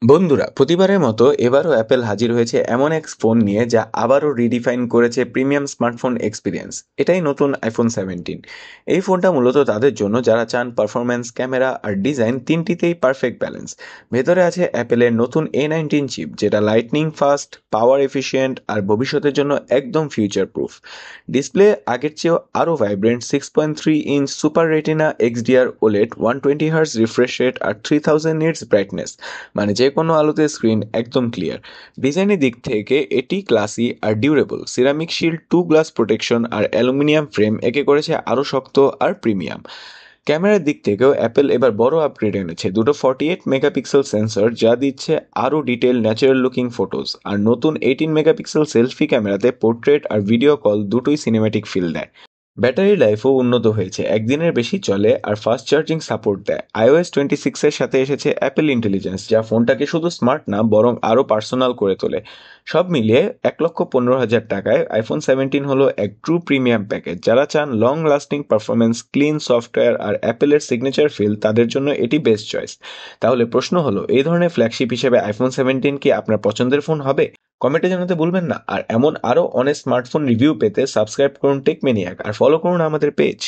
বন্ধুরা, প্রতিবারের মতো এবারও অ্যাপেল হাজির হয়েছে এমন এক ফোন নিয়ে যা আবারও রিডিফাইন করেছে প্রিমিয়াম স্মার্টফোন এক্সপিরিয়েন্স। এটাই নতুন আইফোন 17। এই ফোনটা মূলত তাদের জন্য যারা চান পারফরম্যান্স, ক্যামেরা আর ডিজাইন তিনটিতেই পারফেক্ট ব্যালেন্স। ভেতরে আছে অ্যাপেলের নতুন A19 চিপ, যেটা লাইটনিং ফাস্ট, পাওয়ার এফিশিয়েন্ট আর ভবিষ্যতের জন্য একদম ফিউচার প্রুফ। ডিসপ্লে আগের চেয়েও আরও vibrant, 6.3 inch super retina XDR OLED, 120 hertz refresh rate আর 3000 নিটস ব্রাইটনেস, মানে যে কোনো আলোতে স্ক্রিন একদম ক্লিয়ার। ডিজাইনের দিক থেকে এটি ক্লাসি আর durable. Ceramic shield, two glass protection আর অ্যালুমিনিয়াম ফ্রেম একে করেছে আরও শক্ত আর প্রিমিয়াম। ক্যামেরার দিক থেকেও অ্যাপেল এবার বড় আপগ্রেড এনেছে, দুটো 48 মেগাপিক্সেল সেন্সর যা দিচ্ছে আরও ডিটেল ন্যাচারাল লুকিং ফটোজ, আর নতুন 18 মেগাপিক্সেল সেলফি ক্যামেরাতে পোর্ট্রেট আর ভিডিও কল দুটোই সিনেম্যাটিক ফিল দেয়। ব্যাটারি লাইফও উন্নত হয়েছে, একদিনের বেশি চলে আর ফাস্ট চার্জিং সাপোর্ট দেয়। iOS 26 এর সাথে এসেছে অ্যাপেল ইন্টেলিজেন্স, যা ফোনটাকে শুধু স্মার্ট না বরং আরও পার্সোনাল করে তোলে। সব মিলিয়ে 1,15,000 টাকায় আইফোন 17 হলো এক ট্রু প্রিমিয়াম প্যাকেজ। যারা চান long lasting performance, clean software আর অ্যাপেলের সিগনেচার ফিল, তাদের জন্য এটি বেস্ট চয়েস। তাহলে প্রশ্ন হলো, এই ধরনের ফ্ল্যাগশিপ হিসেবে আইফোন 17 কি আপনার পছন্দের ফোন হবে? কমেন্টে জানাতে ভুলবেন না। আর এমন আরও অনেক স্মার্টফোন রিভিউ পেতে সাবস্ক্রাইব করুন টেক ম্যানিয়াক আর ফলো করুন আমাদের পেজ।